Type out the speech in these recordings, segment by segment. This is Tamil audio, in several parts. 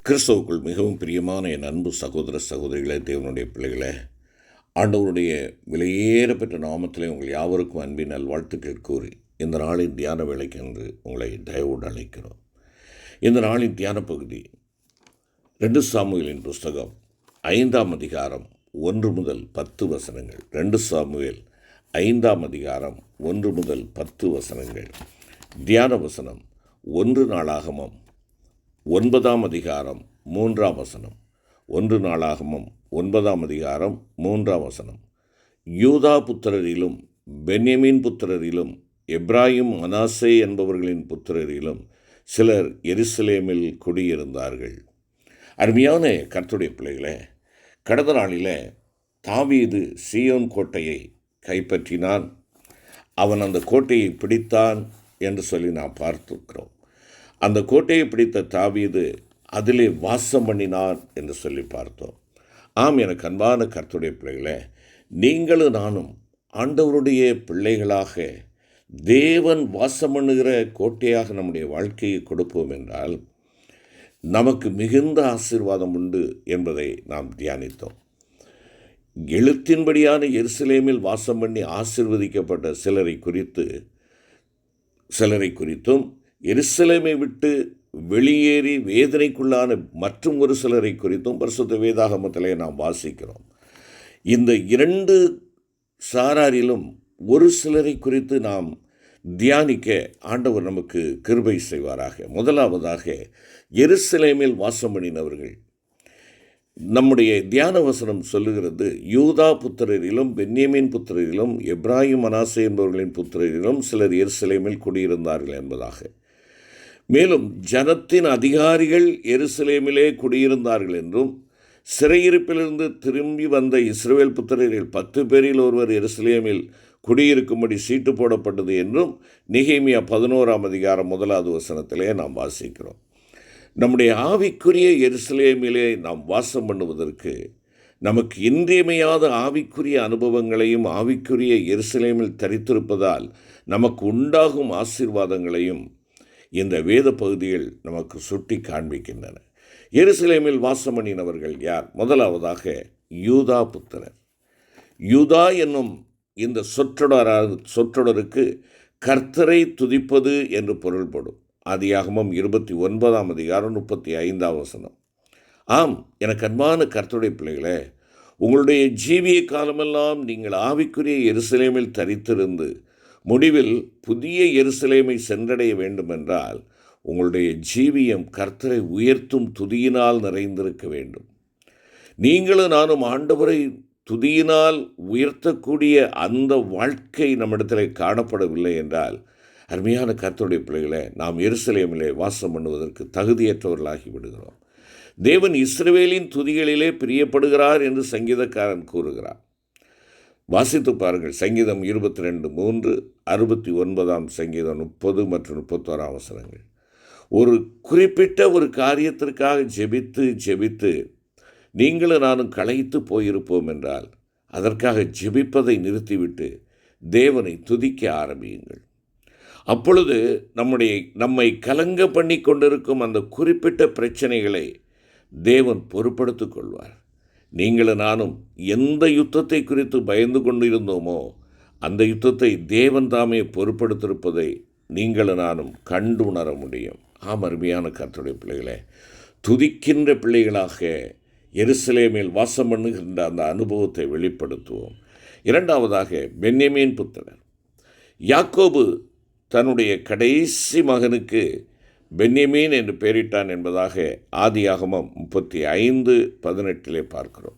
கிறிஸ்துவுக்குள் மிகவும் பிரியமான என் அன்பு சகோதர சகோதரிகளே, தேவனுடைய பிள்ளைகளே, ஆண்டவருடைய விலையேறப்பெற்ற நாமத்திலே உங்கள் யாவருக்கும் அன்பின் நல்வாழ்த்துக்கள் கூறி இந்த நாளின் தியான வேலைக்கு என்று உங்களை தயவோடு அழைக்கிறோம். இந்த நாளின் தியான பகுதி 2 சாமுவேலின் புஸ்தகம் 5ஆம் அதிகாரம் 1 முதல் 10 வசனங்கள். 2 சாமுவேல் 5ஆம் அதிகாரம் 1 முதல் 10 வசனங்கள். தியான வசனம் 1 நாளாகமம் 9ஆம் அதிகாரம் 3ஆம் வசனம். 1 நாளாகமம் 9ஆம் அதிகாரம் 3ஆம் வசனம். யூதா புத்திரரிலும் பென்யமீன் புத்திரரிலும் எப்ராயிம் மனாசே என்பவர்களின் புத்திரரிலும் சிலர் எருசலேமில் குடியிருந்தார்கள். அருமையான கர்த்தருடைய பிள்ளைகளே, கடந்த நாளில் தாவீது சீயோன் கோட்டையை கைப்பற்றினான், அவன் அந்த கோட்டையை பிடித்தான் என்று சொல்லி நாம் பார்த்துக்கிறோம். அந்த கோட்டையை பிடித்த தாவீது அதிலே வாசம் பண்ணினான் என்று சொல்லி பார்த்தோம். ஆம், எனக்கு அன்பான கர்த்தருடைய பிள்ளைகளே, நீங்களும் நானும் ஆண்டவருடைய பிள்ளைகளாக தேவன் வாசம் பண்ணுகிற கோட்டையாக நம்முடைய வாழ்க்கையை கொடுப்போம் என்றால் நமக்கு மிகுந்த ஆசீர்வாதம் உண்டு என்பதை நாம் தியானித்தோம். எழுத்தின்படியான எருசலேமில் வாசம் பண்ணி ஆசீர்வதிக்கப்பட்ட சிலரை குறித்தும் எருசலேமை விட்டு வெளியேறி வேதனைக்குள்ளான மற்றும் ஒரு சிலரை குறித்தும் பரிசுத்த வேதாகமத்திலே நாம் வாசிக்கிறோம். இந்த 2 சாராரிலும் ஒரு சிலரை குறித்து நாம் தியானிக்க ஆண்டவர் நமக்கு கிருபை செய்வாராக. முதலாவதாக எருசலேமில் வாசம் பண்ணினவர்கள். நம்முடைய தியான வசனம் சொல்லுகிறது, யூதா புத்திரரிலும் பென்யமீன் புத்திரரிலும் எப்ராயிம் மனாசே என்பவர்களின் புத்திரரிலும் சிலர் எருசலேமில் குடியிருந்தார்கள் என்பதாக. மேலும் ஜனத்தின் அதிகாரிகள் எருசலேமிலே குடியிருந்தார்கள் என்றும், சிறையிருப்பிலிருந்து திரும்பி வந்த இஸ்ரவேல் புத்திரரில் 10 பேரில் ஒருவர் எருசலேமில் குடியிருக்கும்படி சீட்டு போடப்பட்டது என்றும் நெகேமியா 11ஆம் அதிகாரம் 1வது வசனத்திலே நாம் வாசிக்கிறோம். நம்முடைய ஆவிக்குரிய எருசலேமிலே நாம் வாசம் பண்ணுவதற்கு நமக்கு இன்றியமையாத ஆவிக்குரிய அனுபவங்களையும் ஆவிக்குரிய எருசலேமில் தரித்திருப்பதால் நமக்கு உண்டாகும் ஆசீர்வாதங்களையும் இந்த வேத பகுதிகள் நமக்கு சுட்டி காண்பிக்கின்றன. எருசலேமில் வாசம் பண்ணினவர்கள் யார்? முதலாவதாக யூதா புத்திரர். யூதா என்னும் இந்த சொற்றொடருக்கு கர்த்தரை துதிப்பது என்று பொருள்படும். ஆதியாகமம் 29ஆம் அதிகாரம் 35ஆம் வசனம். ஆம், எனக்கு அன்பான கர்த்தருடைய பிள்ளைகளே, உங்களுடைய ஜீவிய காலமெல்லாம் நீங்கள் ஆவிக்குரிய எருசலேமில் தரித்திருந்து முடிவில் புதிய எருசலேமை சென்றடைய வேண்டுமென்றால் உங்களுடைய ஜீவியம் கர்த்தரை உயர்த்தும் துதியினால் நிறைந்திருக்க வேண்டும். நீங்களும் நானும் ஆண்டவரை துதியினால் உயர்த்தக்கூடிய அந்த வாழ்க்கை நம்மிடத்தில் காணப்படவில்லை என்றால், அருமையான கர்த்தருடைய பிள்ளைகளை, நாம் எருசலேமிலே வாசம் பண்ணுவதற்கு தகுதியற்றவர்களாகி விடுகிறோம். தேவன் இஸ்ரவேலின் துதிகளிலே பிரியப்படுகிறார் என்று சங்கீதக்காரன் கூறுகிறார். வாசித்து பாருங்கள். சங்கீதம் 22:3, 69ஆம் சங்கீதம் 30 மற்றும் 31ஆம் வசனங்கள். ஒரு குறிப்பிட்ட ஒரு காரியத்திற்காக ஜெபித்து நீங்களும் நானும் களைத்து போயிருப்போம் என்றால் அதற்காக ஜெபிப்பதை நிறுத்திவிட்டு தேவனை துதிக்க ஆரம்பியுங்கள். அப்பொழுது நம்மை கலங்க பண்ணி கொண்டிருக்கும் அந்த குறிப்பிட்ட பிரச்சனைகளை தேவன் பொறுப்படுத்திக் கொள்வார். நீங்களும் நானும் எந்த யுத்தத்தை குறித்து பயந்து கொண்டிருந்தோமோ அந்த யுத்தத்தை தேவன் தாமே பொறுப்படுத்திருப்பதை நீங்களும் நானும் கண்டு உணர முடியும். ஆம், அருமையான கர்த்தருடைய பிள்ளைகளே, துதிக்கின்ற பிள்ளைகளாக எருசலேமில் வாசம் பண்ணுகின்ற அந்த அனுபவத்தை வெளிப்படுத்துவோம். இரண்டாவதாக பென்யமீன் புத்திரர். யாக்கோபு தன்னுடைய கடைசி மகனுக்கு பென்யமீன் என்று பெயரிட்டான் என்பதாக ஆதியாகமம் 35:18 பார்க்கிறோம்.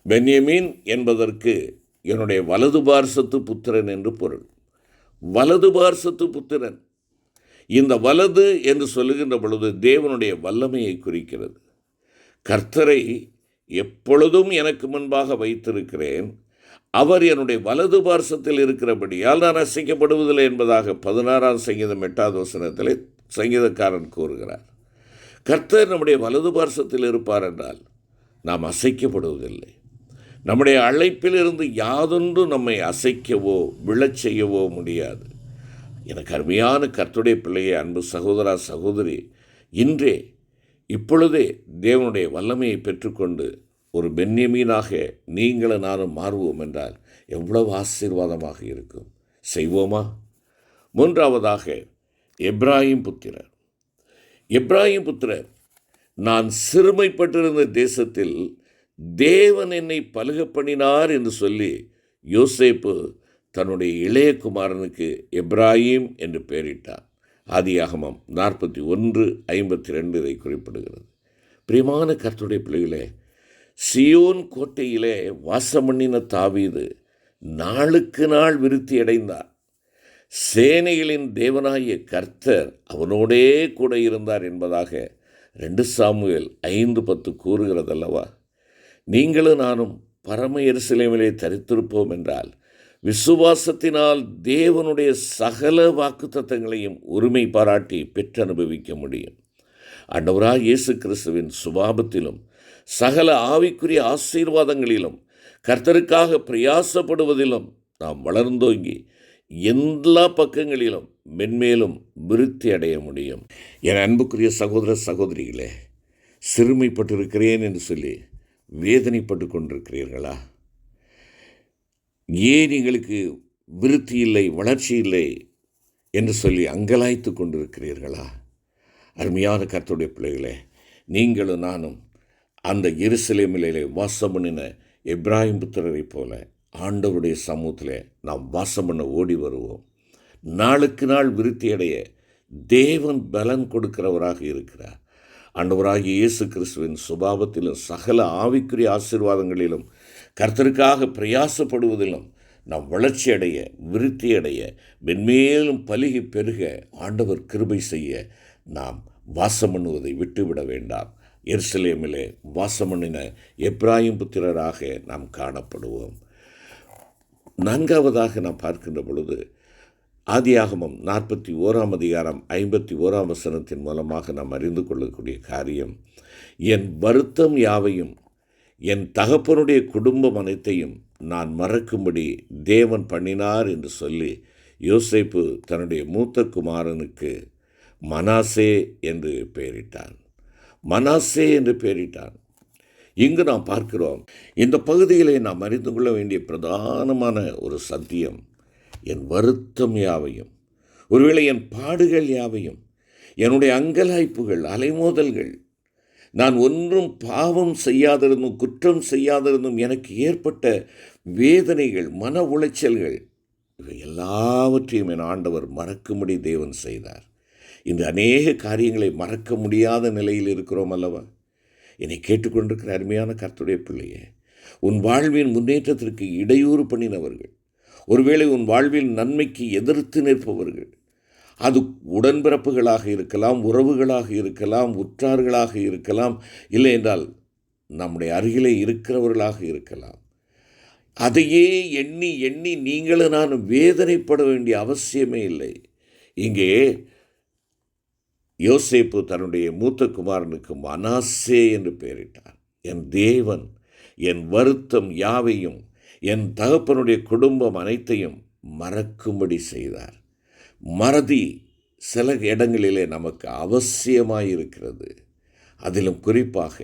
பென்யமீன் என்பதற்கு என்னுடைய வலது பார்சத்து புத்திரன் என்று பொருள். வலது பார்சத்து புத்திரன். இந்த வலது என்று சொல்லுகின்ற பொழுது தேவனுடைய வல்லமையை குறிக்கிறது. கர்த்தரை எப்பொழுதும் எனக்கு முன்பாக வைத்திருக்கிறேன், அவர் என்னுடைய வலது பார்சத்தில் இருக்கிறபடியால் நான் அசைக்கப்படுவதில்லை என்பதாக 16ஆம் சங்கீதம் 8வது வசனத்தில் சங்கீதக்காரன் கூறுகிறார். கர்த்தர் நம்முடைய வலது பார்சத்தில் இருப்பார் என்றால் நாம் அசைக்கப்படுவதில்லை. நம்முடைய அழைப்பிலிருந்து யாதொன்று நம்மை அசைக்கவோ விழச் செய்யவோ முடியாது. எனக்கு அருமையான கர்த்தருடைய பிள்ளையை, அன்பு சகோதரா சகோதரி, இன்றே இப்பொழுதே தேவனுடைய வல்லமையை பெற்றுக்கொண்டு ஒரு பென்யமீனாக நீங்களும் நானும் மாறுவோம் என்றால் எவ்வளவு ஆசீர்வாதமாக இருக்கும். செய்வோமா? மூன்றாவதாக எப்ராயிம் புத்திரர். எப்ராயிம் புத்திரர், நான் சிறுமைப்பட்டிருந்த தேசத்தில் தேவன் என்னை பலுக பண்ணினார் என்று சொல்லி யோசேப்பு தன்னுடைய இளைய குமாரனுக்கு எப்ராயிம் என்று பெயரிட்டார். ஆதியாகமம் 41:52 இதை குறிப்பிடுகிறது. பிரியமான கர்த்தருடைய பிள்ளைகளே, சியோன் கோட்டையிலே வாசமண்ணின தாவீது நாளுக்கு நாள் விருத்தி அடைந்தார். சேனைகளின் தேவனாகிய கர்த்தர் அவனோடே கூட இருந்தார் என்பதாக 2 சாமுவேல் 5:10 கூறுகிறதல்லவா? நீங்களும் நானும் பரம எருசலேமிலே தரித்திருப்போம் என்றால் விசுவாசத்தினால் தேவனுடைய சகல வாக்குத்தத்தங்களையும் உரிமை பாராட்டி பெற்றனுபவிக்க முடியும். ஆண்டவராகிய இயேசு கிறிஸ்துவின் சுபாவத்திலும் சகல ஆவிக்குரிய ஆசீர்வாதங்களிலும் கர்த்தருக்காக பிரயாசப்படுவதிலும் நாம் வளர்ந்தோங்கி எல்லா பக்கங்களிலும் மென்மேலும் விருத்தி அடைய முடியும். என் அன்புக்குரிய சகோதர சகோதரிகளே, சிறுமைப்பட்டிருக்கிறேன் என்று சொல்லி வேதனைப்பட்டு கொண்டிருக்கிறீர்களா? ஏன் எங்களுக்கு விருத்தி இல்லை, வளர்ச்சி இல்லை என்று சொல்லி அங்கலாய்த்து கொண்டிருக்கிறீர்களா? அருமையான கர்த்தருடைய பிள்ளைகளே, நீங்களும் நானும் அந்த எருசலேமிலே வாசம் பண்ணின எப்ராயிம் புத்திரரைப் போல ஆண்டவருடைய சமூகத்தில் நாம் வாசம் பண்ண ஓடி வருவோம். நாளுக்கு நாள் விருத்தி அடைய தேவன் பலன் கொடுக்கிறவராக இருக்கிறார். ஆண்டவராகிய இயேசு கிறிஸ்துவின் சுபாவத்திலும் சகல ஆவிக்குரிய ஆசீர்வாதங்களிலும் கர்த்தருக்காக பிரயாசப்படுவதிலும் நாம் வளர்ச்சி அடைய, விருத்தி அடைய, மென்மேலும் பலுகி பெருக ஆண்டவர் கிருபை செய்ய நாம் வாசம் பண்ணுவதை விட்டுவிட வேண்டாம். எருசலேமிலே வாசம் பண்ணின எப்ராயிம் புத்திரராக நாம் காணப்படுவோம். நான்காவதாக நாம் பார்க்கின்ற பொழுது ஆதியாகமம் 41:51 மூலமாக நாம் அறிந்து கொள்ளக்கூடிய காரியம், என் வருத்தம் யாவையும் என் தகப்பனுடைய குடும்பம் அனைத்தையும் நான் மறக்கும்படி தேவன் பண்ணினார் என்று சொல்லி யோசேப்பு தன்னுடைய மூத்த குமாரனுக்கு மனாசே என்று பெயரிட்டான். மனாசே என்று பெயரிட்டான். இங்கு நாம் பார்க்கிறோம், இந்த பகுதியிலே நாம் அறிந்து கொள்ள வேண்டிய பிரதானமான ஒரு சத்தியம், என் வருத்தம் யாவையும், ஒருவேளை என் பாடுகள் யாவையும், என்னுடைய அங்கலாய்ப்புகள், அலைமோதல்கள், நான் ஒன்றும் பாவம் செய்யாதிருந்தும் குற்றம் செய்யாதிருந்தும் எனக்கு ஏற்பட்ட வேதனைகள், மன உளைச்சல்கள், இவை எல்லாவற்றையும் என் ஆண்டவர் மறக்கும்படி தேவன் செய்தார். இந்த அநேக காரியங்களை மறக்க முடியாத நிலையில் இருக்கிறோம் அல்லவா? என்னை கேட்டுக்கொண்டிருக்கிற அருமையான கர்த்தருடைய பிள்ளையே, உன் வாழ்வின் முன்னேற்றத்திற்கு இடையூறு பண்ணினவர்கள், ஒருவேளை உன் வாழ்வில் நன்மைக்கு எதிர்த்து நிற்பவர்கள், அது உடன்பிறப்புகளாக இருக்கலாம், உறவுகளாக இருக்கலாம், உற்றார்களாக இருக்கலாம், இல்லை என்றால் நம்முடைய அருகிலே இருக்கிறவர்களாக இருக்கலாம். அதையே எண்ணி எண்ணி நீங்களும் நானும் வேதனைப்பட வேண்டிய அவசியமே இல்லை. இங்கே யோசேப்பு தன்னுடைய மூத்த குமாரனுக்கு மனாசே என்று பெயரிட்டார். என் தேவன் என் வருத்தம் யாவையும் என் தகப்பனுடைய குடும்பம் அனைத்தையும் மறக்கும்படி செய்தார். மறதி சில இடங்களிலே நமக்கு அவசியமாயிருக்கிறது. அதிலும் குறிப்பாக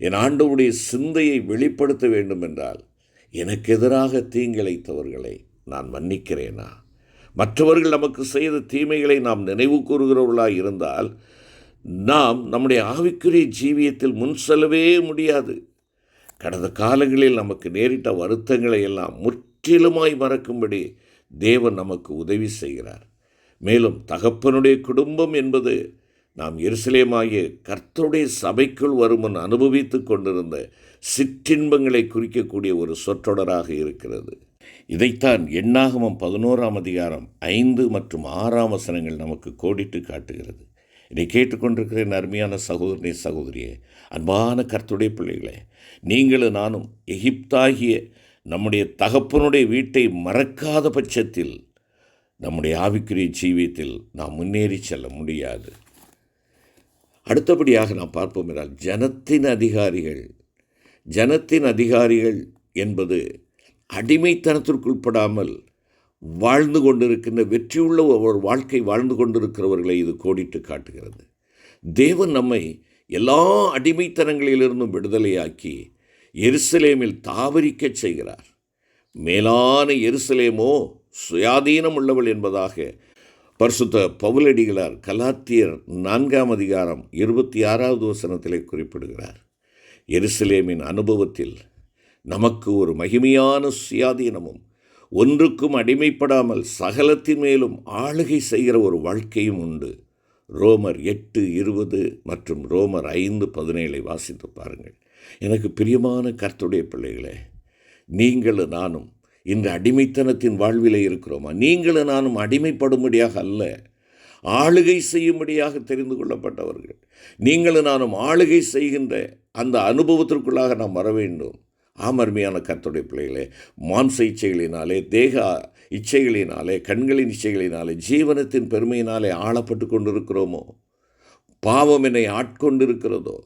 என் ஆண்டவருடைய சிந்தையை வெளிப்படுத்த வேண்டும் என்றால், எனக்கு எதிராக தீங்கிழைத்தவர்களை நான் மன்னிக்கிறேனா? மற்றவர்கள் நமக்கு செய்த தீமைகளை நாம் நினைவு கூறுகிறவர்களாக இருந்தால் நாம் நம்முடைய ஆவிக்குரிய ஜீவியத்தில் முன் செல்லவே முடியாது. கடந்த காலங்களில் நமக்கு நேரிட்ட வருத்தங்களை எல்லாம் முற்றிலுமாய் மறக்கும்படி தேவன் நமக்கு உதவி செய்கிறார். மேலும் தகப்பனுடைய குடும்பம் என்பது நாம் எருசலேமாகிய கர்த்தருடைய சபைக்குள் வருமுன் அனுபவித்து கொண்டிருந்த சிற்றின்பங்களை குறிக்கக்கூடிய ஒரு சொற்றொடராக இருக்கிறது. இதைத்தான் எண்ணாகமம் 11:5 மற்றும் 6 நமக்கு கோடிட்டு காட்டுகிறது. இதை கேட்டுக்கொண்டிருக்கிற அருமையான சகோதரனே, சகோதரியே, அன்பான கர்த்தருடைய பிள்ளைகளே, நீங்களும் நானும் எகிப்தாகிய நம்முடைய தகப்பனுடைய வீட்டை மறக்காத பட்சத்தில் நம்முடைய ஆவிக்குரிய ஜீவியத்தில் நாம் முன்னேறி செல்ல முடியாது. அடுத்தபடியாக நாம் பார்ப்போம் என்றால், ஜனத்தின் அதிகாரிகள் என்பது அடிமைத்தனத்திற்குட்படாமல் வாழ்ந்து கொண்டிருக்கின்ற வெற்றியுள்ள ஒரு வாழ்க்கை வாழ்ந்து கொண்டிருக்கிறவர்களை இது கோடிட்டு காட்டுகிறது. தேவன் நம்மை எல்லா அடிமைத்தனங்களிலிருந்தும் விடுதலையாக்கி எருசலேமில் தாவரிக்கச் செய்கிறார். மேலான எருசலேமோ சுயாதீனம் உள்ளவள் என்பதாக பரிசுத்த பவுலடிகளார் கலாத்தியர் 4:26 குறிப்பிடுகிறார். எருசலேமின் அனுபவத்தில் நமக்கு ஒரு மகிமையான சுயாதீனமும் ஒன்றுக்கும் அடிமைப்படாமல் சகலத்தின் மேலும் ஆளுகை செய்கிற ஒரு வாழ்க்கையும் உண்டு. ரோமர் 8:20 மற்றும் ரோமர் 5:17 வாசித்து பாருங்கள். எனக்கு பிரியமான கர்த்தருடைய பிள்ளைகளே, நீங்களும் நானும் இந்த அடிமைத்தனத்தின் வாழ்விலே இருக்கிறோமா? நீங்களும் நானும் அடிமைப்படும்படியாக அல்ல, ஆளுகை செய்யும்படியாக தெரிந்து கொள்ளப்பட்டவர்கள். நீங்களும் நானும் ஆளுகை செய்கின்ற அந்த அனுபவத்திற்குள்ளாக நாம் வர வேண்டும். அருமையான கர்த்தருடைய பிள்ளைகளே, மாம்ச இச்சைகளினாலே, தேக இச்சைகளினாலே, கண்களின் இச்சைகளினாலே, ஜீவனத்தின் பெருமையினாலே ஆளப்பட்டு கொண்டிருக்கிறோமோ? பாவம் என்னை ஆட்கொண்டிருக்கிறதோ?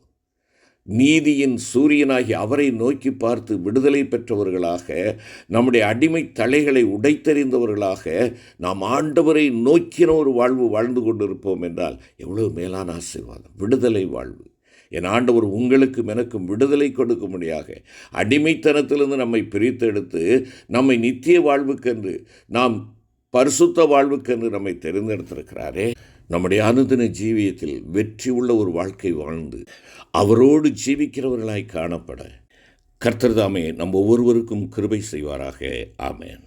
நீதியின் சூரியனாகி அவரை நோக்கி பார்த்து விடுதலை பெற்றவர்களாக, நம்முடைய அடிமை தலைகளை உடைத்தெறிந்தவர்களாக நாம் ஆண்டவரை நோக்கின ஒரு வாழ்வு வாழ்ந்து கொண்டிருப்போம் என்றால் எவ்வளவு மேலான ஆசீர்வாதம்! விடுதலை வாழ்வு. என் ஆண்டவர் உங்களுக்கும் எனக்கும் விடுதலை கொடுக்கும்படியாக அடிமைத்தனத்திலிருந்து நம்மை பிரித்தெடுத்து நம்மை நித்திய வாழ்வுக்கென்று, நாம் பரிசுத்த வாழ்வுக்கென்று நம்மை தெரிந்தெடுத்திருக்கிறாரே. நம்முடைய அனுதின ஜீவியத்தில் வெற்றி உள்ள ஒரு வாழ்க்கை வாழ்ந்து அவரோடு ஜீவிக்கிறவர்களாய் காணப்பட கர்த்தர் தாமே நம் ஒவ்வொருவருக்கும் கிருபை செய்வாராக. ஆமென்.